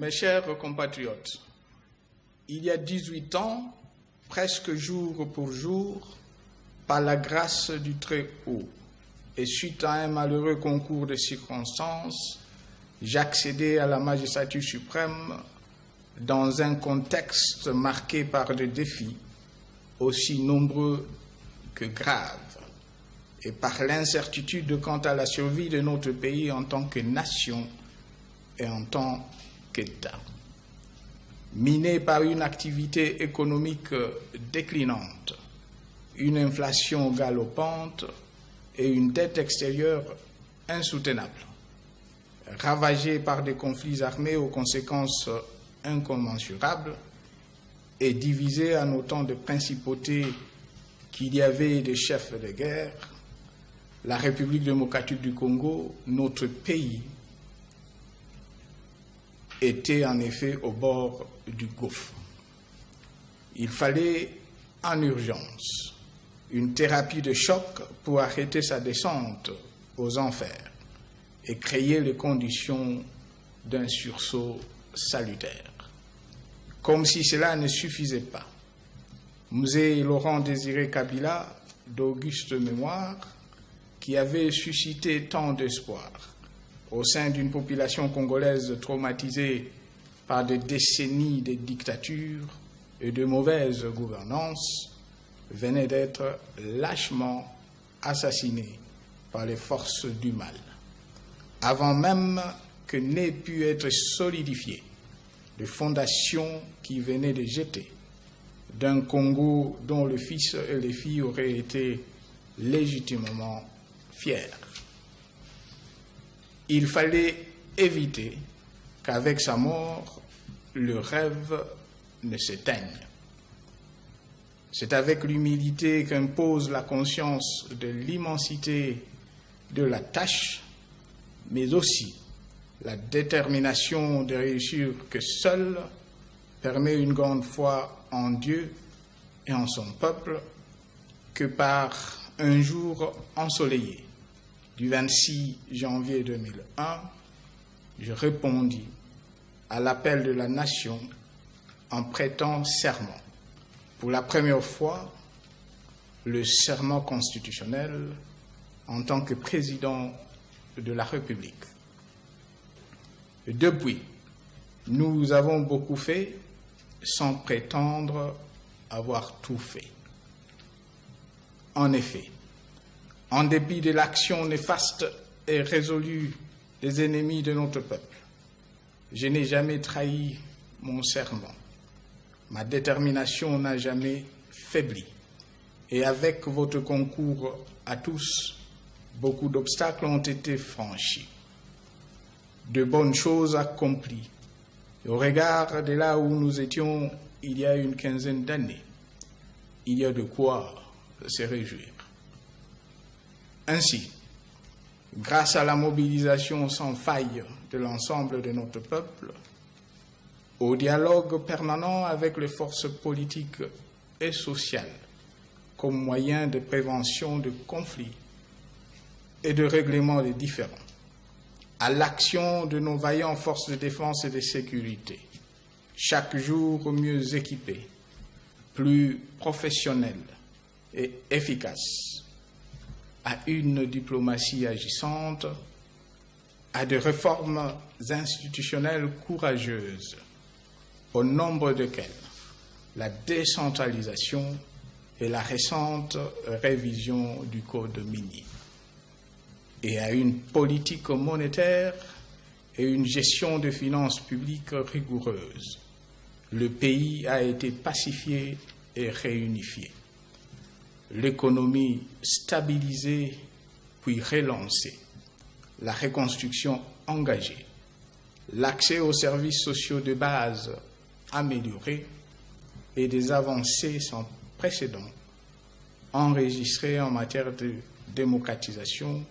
Mes chers compatriotes, il y a 18 ans, presque jour pour jour, par la grâce du Très-Haut, et suite à un malheureux concours de circonstances, j'accédais à la magistrature suprême dans un contexte marqué par des défis aussi nombreux que graves, et par l'incertitude quant à la survie de notre pays en tant que nation et en tant qu'État. Miné par une activité économique déclinante, une inflation galopante et une dette extérieure insoutenable, ravagé par des conflits armés aux conséquences incommensurables et divisé en autant de principautés qu'il y avait des chefs de guerre, la République démocratique du Congo, notre pays, était en effet au bord du gouffre. Il fallait en urgence une thérapie de choc pour arrêter sa descente aux enfers et créer les conditions d'un sursaut salutaire. Comme si cela ne suffisait pas, Mzee Laurent Désiré Kabila, d'auguste mémoire, qui avait suscité tant d'espoir au sein d'une population congolaise traumatisée par des décennies de dictature et de mauvaise gouvernance, venait d'être lâchement assassiné par les forces du mal, avant même que n'aient pu être solidifiées les fondations qui venaient de jeter d'un Congo dont le fils et les filles auraient été légitimement fiers. Il fallait éviter qu'avec sa mort, le rêve ne s'éteigne. C'est avec l'humilité qu'impose la conscience de l'immensité de la tâche, mais aussi la détermination de réussir que seule permet une grande foi en Dieu et en son peuple, que par un jour ensoleillé du 26 janvier 2001, je répondis à l'appel de la nation en prêtant serment, pour la première fois, le serment constitutionnel en tant que président de la République. Depuis, nous avons beaucoup fait sans prétendre avoir tout fait. En effet, en dépit de l'action néfaste et résolue des ennemis de notre peuple, je n'ai jamais trahi mon serment. Ma détermination n'a jamais faibli. Et avec votre concours à tous, beaucoup d'obstacles ont été franchis. De bonnes choses accomplies. Et au regard de là où nous étions il y a une quinzaine d'années, il y a de quoi se réjouir. Ainsi, grâce à la mobilisation sans faille de l'ensemble de notre peuple, au dialogue permanent avec les forces politiques et sociales comme moyen de prévention de conflits et de règlement des différends, à l'action de nos vaillantes forces de défense et de sécurité, chaque jour mieux équipées, plus professionnelles et efficaces, à une diplomatie agissante, à des réformes institutionnelles courageuses, au nombre desquelles la décentralisation et la récente révision du Code minier, et à une politique monétaire et une gestion de finances publiques rigoureuse, le pays a été pacifié et réunifié. L'économie stabilisée puis relancée, la reconstruction engagée, l'accès aux services sociaux de base amélioré et des avancées sans précédent enregistrées en matière de démocratisation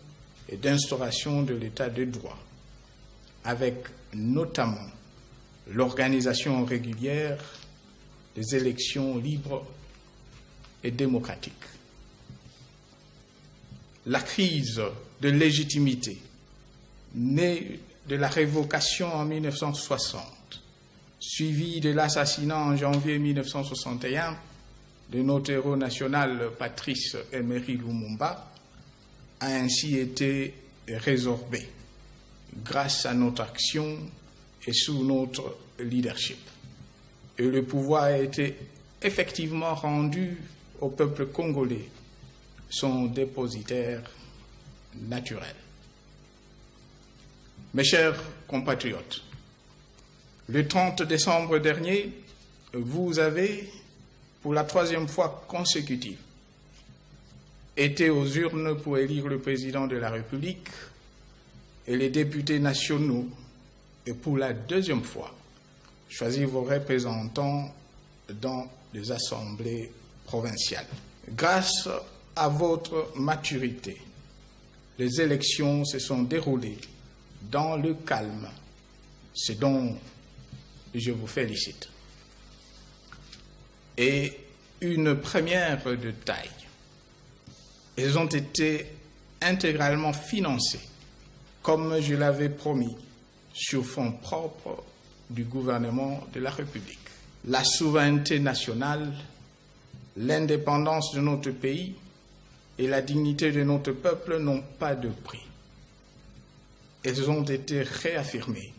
et d'instauration de l'état de droit, avec notamment l'organisation régulière des élections libres et démocratiques. La crise de légitimité née de la révocation en 1960 suivi de l'assassinat en janvier 1961 de notre héros national Patrice Emery Lumumba, a ainsi été résorbé grâce à notre action et sous notre leadership. Et le pouvoir a été effectivement rendu au peuple congolais, son dépositaire naturel. Mes chers compatriotes, le 30 décembre dernier, vous avez, pour la 3e fois consécutive, été aux urnes pour élire le président de la République et les députés nationaux, et pour la 2e fois, choisir vos représentants dans les assemblées provinciales. Grâce à votre maturité, les élections se sont déroulées dans le calme, ce dont je vous félicite. Et une première de taille, elles ont été intégralement financées, comme je l'avais promis, sur fonds propres du gouvernement de la République. La souveraineté nationale, l'indépendance de notre pays et la dignité de notre peuple n'ont pas de prix. Elles ont été réaffirmées.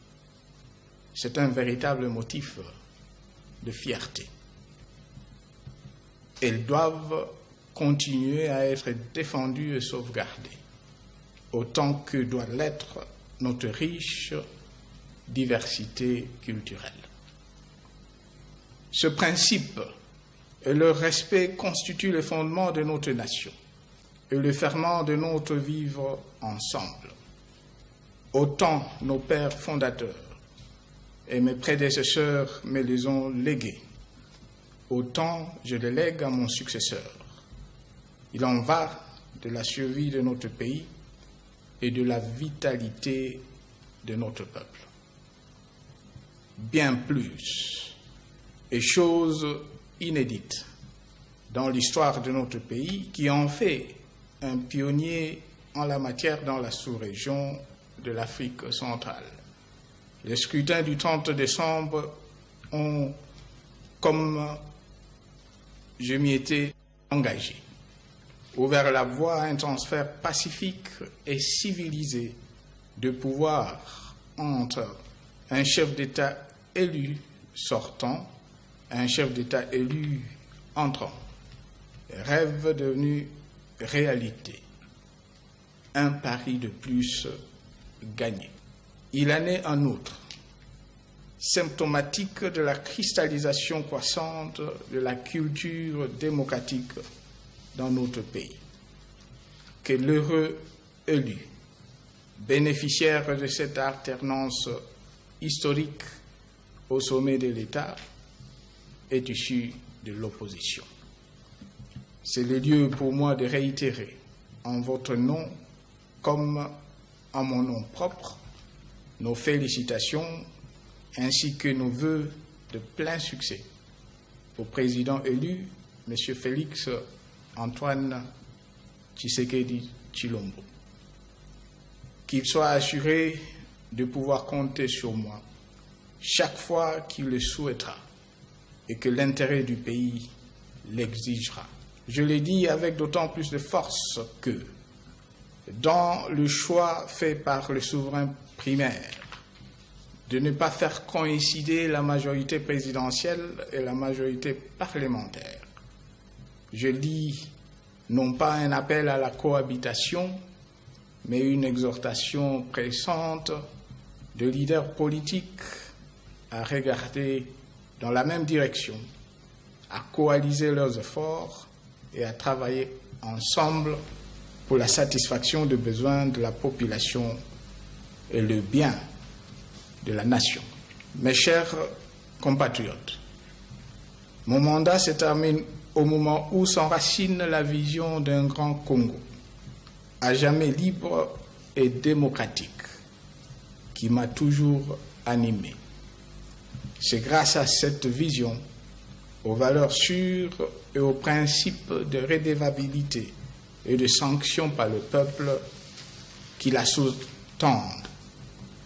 C'est un véritable motif de fierté. Elles doivent continuer à être défendues et sauvegardées, autant que doit l'être notre riche diversité culturelle. Ce principe et le respect constituent le fondement de notre nation et le ferment de notre vivre ensemble. Autant nos pères fondateurs et mes prédécesseurs me les ont légués, autant je les lègue à mon successeur. Il en va de la survie de notre pays et de la vitalité de notre peuple. Bien plus, et chose inédite dans l'histoire de notre pays, qui en fait un pionnier en la matière dans la sous-région de l'Afrique centrale. Les scrutins du 30 décembre ont, comme je m'y étais engagé, ouvert la voie à un transfert pacifique et civilisé de pouvoir entre un chef d'État élu sortant et un chef d'État élu entrant. Rêve devenu réalité. Un pari de plus gagné. Il en est en outre symptomatique de la cristallisation croissante de la culture démocratique dans notre pays, que l'heureux élu, bénéficiaire de cette alternance historique au sommet de l'État, est issu de l'opposition. C'est le lieu pour moi de réitérer en votre nom comme en mon nom propre nos félicitations ainsi que nos vœux de plein succès au président élu, M. Félix Antoine Tshisekedi Tshilombo. Qu'il soit assuré de pouvoir compter sur moi chaque fois qu'il le souhaitera et que l'intérêt du pays l'exigera. Je le dis avec d'autant plus de force que, dans le choix fait par le souverain primaire de ne pas faire coïncider la majorité présidentielle et la majorité parlementaire, je lis non pas un appel à la cohabitation, mais une exhortation pressante de leaders politiques à regarder dans la même direction, à coaliser leurs efforts et à travailler ensemble pour la satisfaction des besoins de la population et le bien de la nation. Mes chers compatriotes, mon mandat se termine au moment où s'enracine la vision d'un grand Congo, à jamais libre et démocratique, qui m'a toujours animé. C'est grâce à cette vision, aux valeurs sûres et aux principes de redevabilité et de sanction par le peuple qui la sous-tendent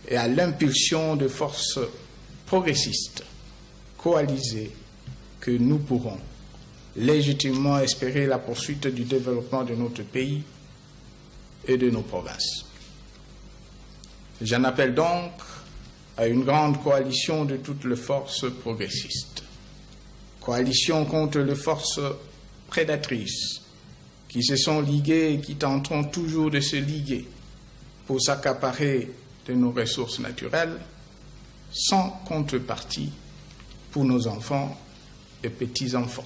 et à l'impulsion de forces progressistes coalisée que nous pourrons légitimement espérer la poursuite du développement de notre pays et de nos provinces. J'en appelle donc à une grande coalition de toutes les forces progressistes, coalition contre les forces prédatrices qui se sont liguées et qui tenteront toujours de se liguer pour s'accaparer de nos ressources naturelles sans contrepartie pour nos enfants et petits-enfants.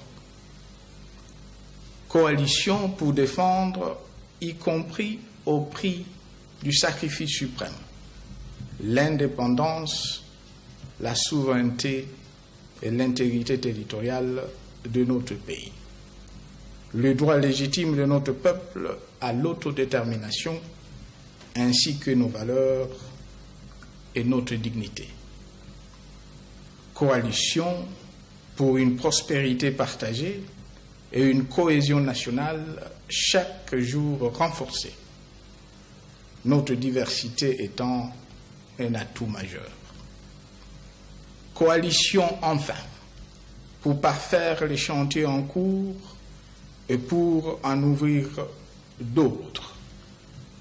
Coalition pour défendre, y compris au prix du sacrifice suprême, l'indépendance, la souveraineté et l'intégrité territoriale de notre pays, le droit légitime de notre peuple à l'autodétermination, ainsi que nos valeurs et notre dignité. Coalition pour une prospérité partagée et une cohésion nationale chaque jour renforcée, notre diversité étant un atout majeur. Coalition enfin pour parfaire les chantiers en cours et pour en ouvrir d'autres,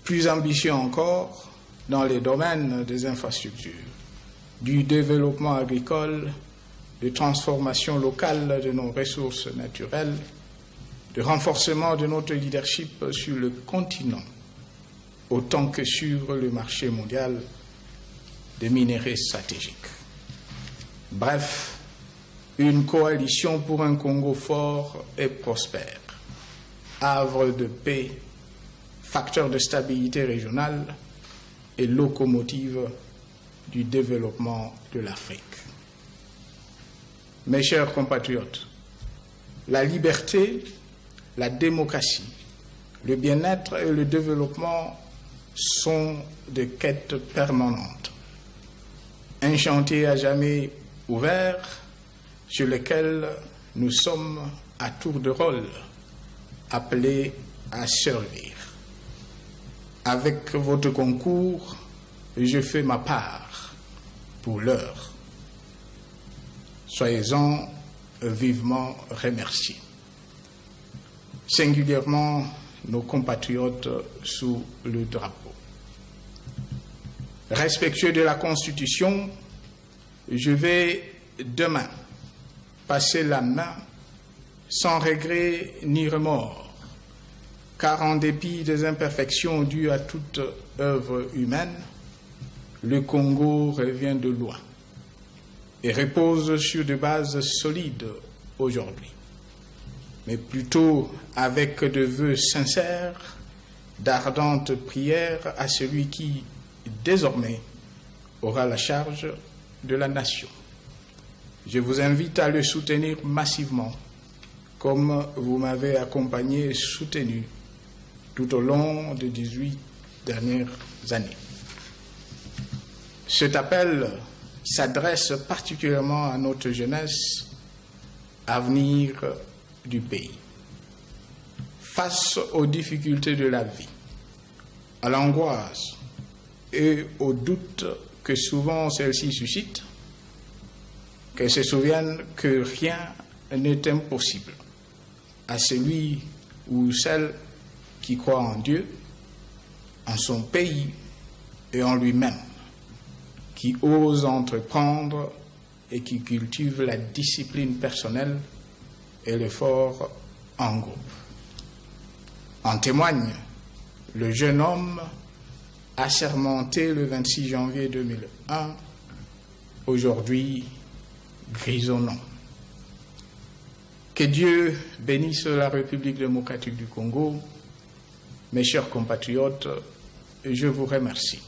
plus ambitieux encore dans les domaines des infrastructures, du développement agricole, de transformation locale de nos ressources naturelles, de renforcement de notre leadership sur le continent, autant que sur le marché mondial des minerais stratégiques. Bref, une coalition pour un Congo fort et prospère, havre de paix, facteur de stabilité régionale et locomotive du développement de l'Afrique. Mes chers compatriotes, la liberté, la démocratie, le bien-être et le développement sont des quêtes permanentes. Un chantier à jamais ouvert sur lequel nous sommes à tour de rôle appelés à servir. Avec votre concours, je fais ma part pour l'heure. Soyez-en vivement remerciés. Singulièrement nos compatriotes sous le drapeau. Respectueux de la Constitution, je vais demain passer la main sans regret ni remords, car en dépit des imperfections dues à toute œuvre humaine, le Congo revient de loin et repose sur des bases solides aujourd'hui, mais plutôt avec de vœux sincères, d'ardentes prières à celui qui, désormais, aura la charge de la nation. Je vous invite à le soutenir massivement, comme vous m'avez accompagné et soutenu tout au long des 18 dernières années. Cet appel s'adresse particulièrement à notre jeunesse, avenir du pays. Face aux difficultés de la vie, à l'angoisse et aux doutes que souvent celle-ci suscite, qu'elle se souvienne que rien n'est impossible à celui ou celle qui croit en Dieu, en son pays et en lui-même, qui ose entreprendre et qui cultive la discipline personnelle et l'effort en groupe. En témoigne le jeune homme assermenté le 26 janvier 2001, aujourd'hui grisonnant. Que Dieu bénisse la République démocratique du Congo. Mes chers compatriotes, je vous remercie.